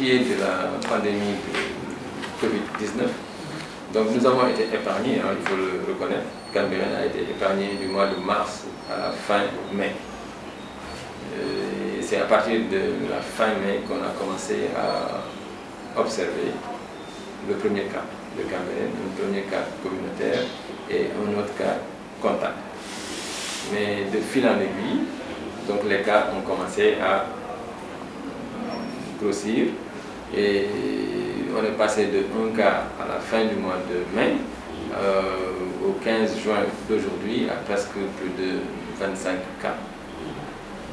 qui est de la pandémie de Covid-19, donc nous avons été épargnés, hein, il faut le reconnaître. Cambérène a été épargné du mois de mars à la fin mai. C'est à partir de la fin mai qu'on a commencé à observer le premier cas de Cambérène, un premier cas communautaire et un autre cas contact. Mais de fil en aiguille, donc les cas ont commencé à grossir et on est passé de un cas à la fin du mois de mai au 15 juin d'aujourd'hui à presque plus de 25 cas,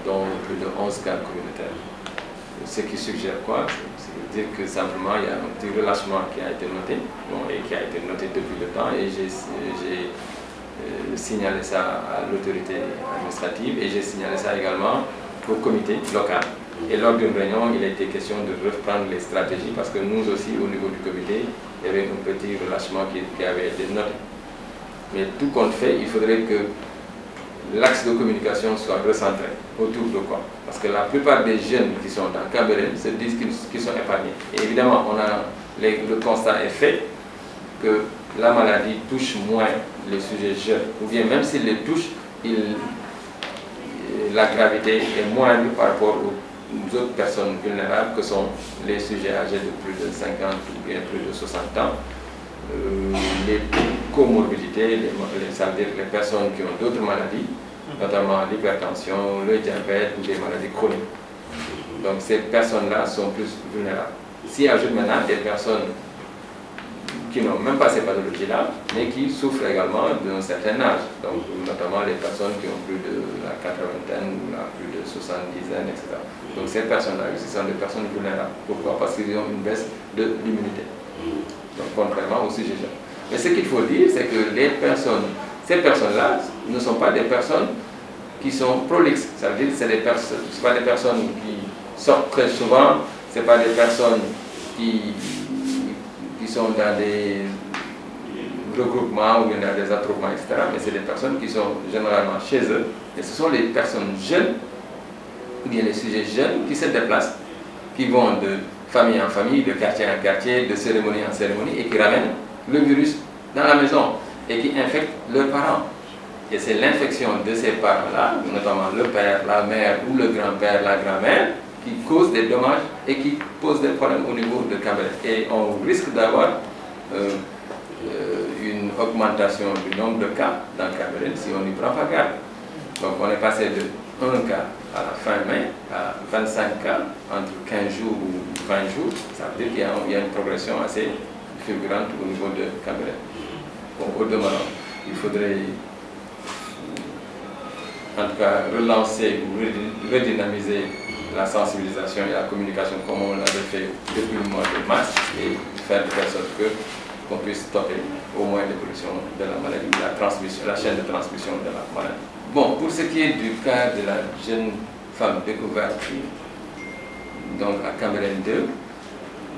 dont plus de 11 cas communautaires. Ce qui suggère quoi? C'est dire que simplement il y a un petit relâchement qui a été noté, bon, et qui a été noté depuis le temps, et j'ai signalé ça à l'autorité administrative et j'ai signalé ça également au comité local. Et lors d'une réunion, il a été question de reprendre les stratégies parce que nous aussi, au niveau du comité, il y avait un petit relâchement qui avait été noté. Mais tout compte fait, il faudrait que l'axe de communication soit recentré autour de quoi? Parce que la plupart des jeunes qui sont dans Cambérène se disent qu'ils sont épargnés. Et évidemment, le constat est fait que la maladie touche moins les sujets jeunes, ou bien même s'il les touche, la gravité est moindre par rapport aux autres personnes vulnérables que sont les sujets âgés de plus de 50 ou bien plus de 60 ans, les comorbidités, ça veut dire les personnes qui ont d'autres maladies, notamment l'hypertension, le diabète ou des maladies chroniques. Donc ces personnes-là sont plus vulnérables. S'y ajoutent maintenant des personnes qui n'ont même pas ces pathologies-là, mais qui souffrent également d'un certain âge, donc notamment les personnes qui ont plus de la 80aine ou plus de 70aine, etc. Donc ces personnes-là, ce sont des personnes vulnérables. Pourquoi? Parce qu'ils ont une baisse de l'immunité. Donc contrairement au sujet jeune. Mais ce qu'il faut dire, c'est que ces personnes-là ne sont pas des personnes qui sont prolixes. Ça veut dire que ce ne pas des personnes qui sortent très souvent, ce ne pas des personnes qui sont dans des regroupements ou dans des attroupements, etc. Mais c'est des personnes qui sont généralement chez eux. Et ce sont les personnes jeunes, ou bien les sujets jeunes, qui se déplacent, qui vont de famille en famille, de quartier en quartier, de cérémonie en cérémonie, et qui ramènent le virus dans la maison et qui infectent leurs parents. Et c'est l'infection de ces parents-là, notamment le père, la mère ou le grand-père, la grand-mère, qui cause des dommages et qui pose des problèmes au niveau de Cambérène. Et on risque d'avoir une augmentation du nombre de cas dans Cambérène si on n'y prend pas garde. Donc on est passé de 1 cas à la fin mai à 25 cas entre 15 jours ou 20 jours. Ça veut dire qu'il y a une progression assez fulgurante au niveau de Cambérène. Bon, au demeurant, il faudrait en tout cas relancer ou redynamiser la sensibilisation et la communication comme on l'avait fait depuis le mois de mars et faire de telle sorte qu'on puisse stopper au moins l'évolution de la maladie, la chaîne de transmission de la maladie. Bon, pour ce qui est du cas de la jeune femme découverte donc à Cambérène 2,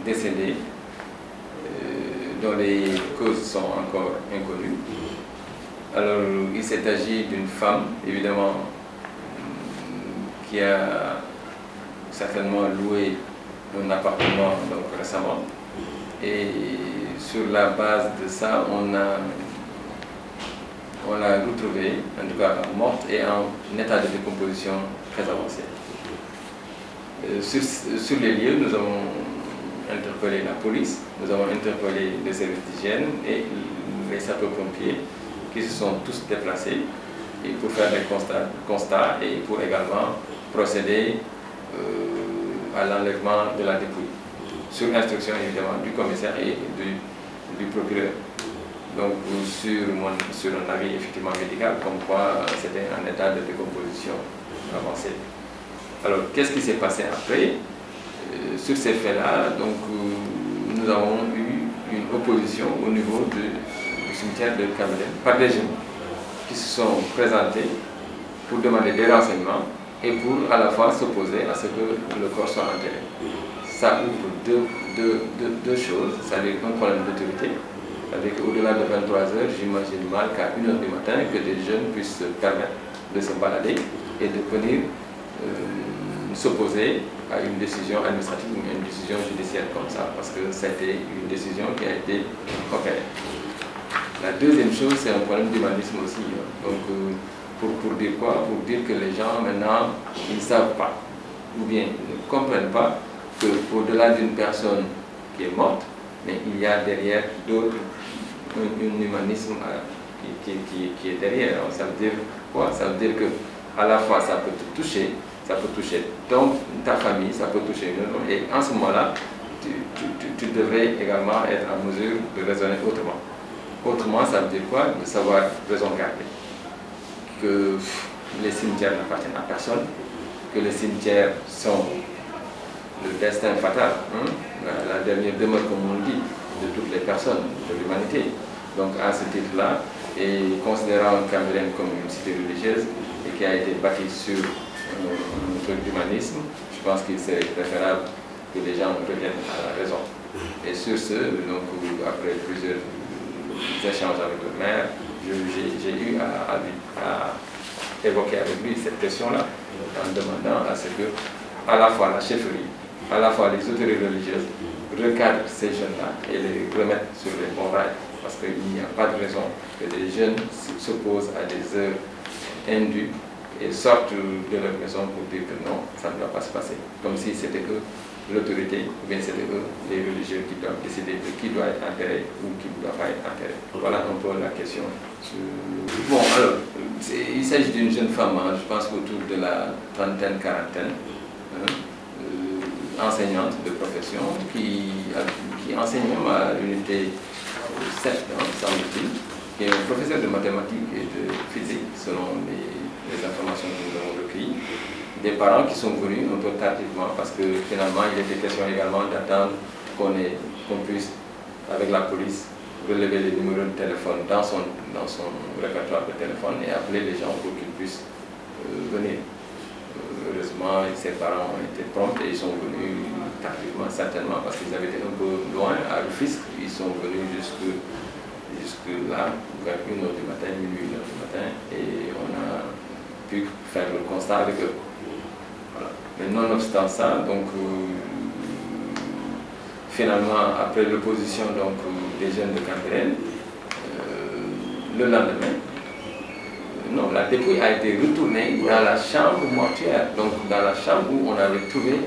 décédée, dont les causes sont encore inconnues. Alors, il s'est agi d'une femme, évidemment, qui a certainement loué un appartement donc, récemment. Et sur la base de ça, on l'a retrouvée, en tout cas morte et en état de décomposition très avancé. Sur les lieux, nous avons interpellé la police, nous avons interpellé les services d'hygiène et les sapeurs-pompiers qui se sont tous déplacés et pour faire les constats et pour également procéder à l'enlèvement de la dépouille, sur instruction évidemment du commissaire et du procureur. Donc sur un avis effectivement médical comme quoi c'était un état de décomposition avancée. Alors qu'est-ce qui s'est passé après? Sur ces faits-là, donc nous avons eu une opposition au niveau du cimetière de Cambérène par des jeunes qui se sont présentés pour demander des renseignements et pour à la fois s'opposer à ce que le corps soit enterré. Ça ouvre deux choses, c'est-à-dire un problème d'autorité, c'est-à-dire qu'au-delà de 23 heures, j'imagine mal qu'à 1 heure du matin, que des jeunes puissent se permettre de se balader et de venir s'opposer à une décision administrative ou une décision judiciaire comme ça, parce que c'était une décision qui a été opérée. La deuxième chose, c'est un problème d'humanisme aussi. Donc, pour dire quoi? Pour dire que les gens, maintenant, ils ne savent pas, ou bien ils ne comprennent pas qu'au-delà d'une personne qui est morte, mais il y a derrière d'autres, un humanisme qui est derrière. Ça veut dire quoi? Ça veut dire que à la fois ça peut te toucher, ça peut toucher ta famille, ça peut toucher une autre, et en ce moment-là, tu devrais également être en mesure de raisonner autrement. Autrement, ça veut dire quoi? De savoir raison garder. Que les cimetières n'appartiennent à personne, que les cimetières sont le destin fatal, la dernière demeure, comme on le dit, de toutes les personnes de l'humanité. Donc à ce titre-là, et considérant Cambérène comme une cité religieuse et qui a été bâtie sur un truc d'humanisme, je pense qu'il serait préférable que les gens reviennent à la raison. Et sur ce, donc, après plusieurs échanges avec le maire, j'ai eu à évoquer avec lui cette question-là, en demandant à ce que, à la fois la chefferie, à la fois les autorités religieuses, recadrent ces jeunes-là et les remettent sur les bons rails. Parce qu'il n'y a pas de raison que des jeunes s'opposent à des heures indues et sortent de leur maison pour dire que non, ça ne doit pas se passer. Comme si c'était eux l'autorité, ou bien c'était eux les religieux qui doivent décider de qui doit être enterré ou qui ne doit pas être enterré. Voilà un peu la question. Bon, alors, il s'agit d'une jeune femme, je pense autour de la trentaine, quarantaine, enseignante de profession, qui enseigne à l'unité 7, semble-t-il, qui est un professeur de mathématiques et de physique, selon les informations que nous avons recueillies. Des parents qui sont venus un peu tardivement, parce que finalement, il était question également d'attendre qu'on puisse, avec la police, relever les numéros de téléphone dans son répertoire de téléphone et appeler les gens pour qu'ils puissent venir. Heureusement, ses parents ont été prompts et ils sont venus tardivement, certainement, parce qu'ils avaient été un peu loin, à Rufisque. Ils sont venus jusque là, vers 1h du matin, minuit, 1h du matin, et on a pu faire le constat avec eux. Voilà. Mais nonobstant ça, donc, finalement, après l'opposition des jeunes de Cambérène, le lendemain, non, la dépouille a été retournée dans la chambre mortuaire, donc dans la chambre où on avait trouvé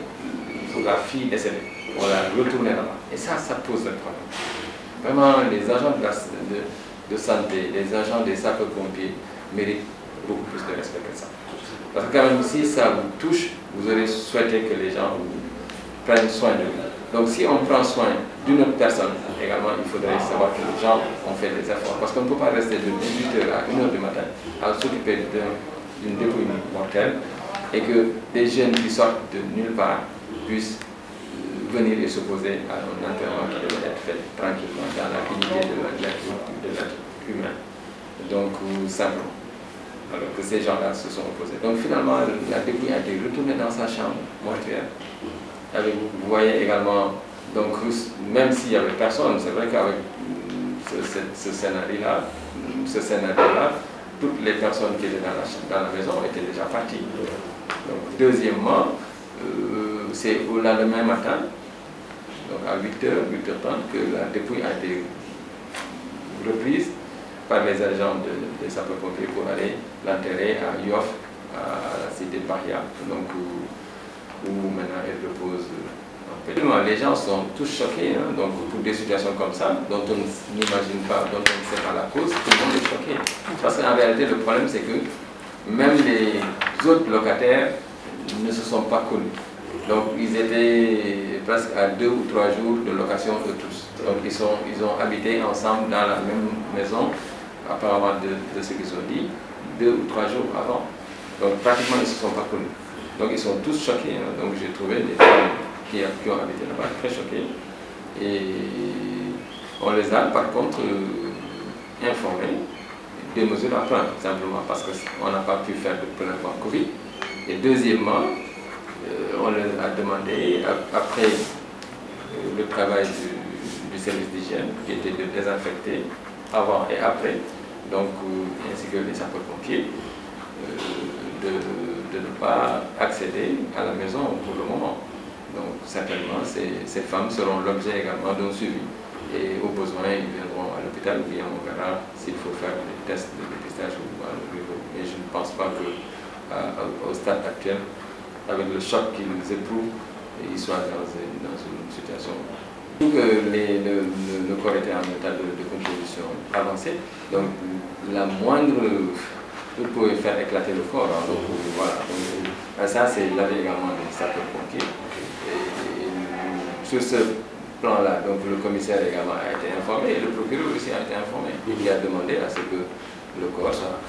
la fille décédée. On l'a retournée là-bas. Et ça pose un problème. Vraiment, les agents de santé, les agents des sapeurs-pompiers méritent beaucoup plus de respect que ça. Parce que quand même, si ça vous touche, vous aurez souhaité que les gens prennent soin de vous. Donc si on prend soin d'une autre personne, également, il faudrait savoir que les gens ont fait des efforts. Parce qu'on ne peut pas rester de 18h à 1h du matin à s'occuper d'une dépouille mortelle et que des jeunes qui sortent de nulle part puissent venir et s'opposer à un enterrement qui devait être fait tranquillement dans la dignité de l'être humain. Donc, simplement. Alors que ces gens-là se sont opposés. Donc finalement, la dépouille a été retournée dans sa chambre mortuaire. Vous voyez également, donc même s'il n'y avait personne, c'est vrai qu'avec ce scénario-là, toutes les personnes qui étaient dans la maison étaient déjà parties. Donc, deuxièmement, c'est au lendemain matin, donc à 8h, 8h30, que la dépouille a été reprise par les agents des sapeurs-pompiers pour aller l'enterrer à Yoff, à la cité de Bahia, donc où maintenant elle repose. Les gens sont tous choqués, donc pour des situations comme ça, dont on n'imagine pas, dont on ne sait pas la cause, tout le monde est choqué. Parce qu'en réalité, le problème, c'est que même les autres locataires ne se sont pas connus. Donc ils étaient presque à 2 ou 3 jours de location eux tous. Donc ils ont habité ensemble dans la même maison, apparemment de ce qu'ils ont dit, 2 ou 3 jours avant. Donc pratiquement ils ne se sont pas connus. Donc ils sont tous choqués. Donc j'ai trouvé des femmes qui ont habité là-bas très choquées. Et on les a par contre informés des mesures à prendre, simplement parce qu'on n'a pas pu faire de prélèvement Covid. Et deuxièmement, on leur a demandé, après le travail du service d'hygiène, qui était de désinfecter avant et après, donc ainsi que les sapeurs-pompiers, de de ne pas accéder à la maison pour le moment. Donc certainement, ces femmes seront l'objet également d'un suivi. Et au besoin, ils viendront à l'hôpital ou bien on verra s'il faut faire des tests de dépistage ou à leur niveau. Mais je ne pense pas qu'au stade actuel, avec le choc qu'ils éprouvent, ils soient dans une situation. Donc le corps était en état de composition avancée. Donc la moindre... Vous pouvez faire éclater le corps. Hein, donc, voilà. Donc, ça, c'est l'avis également des sapeurs-pompiers. Sur ce plan-là, donc le commissaire également a été informé et le procureur aussi a été informé. Il a demandé à ce que le corps soit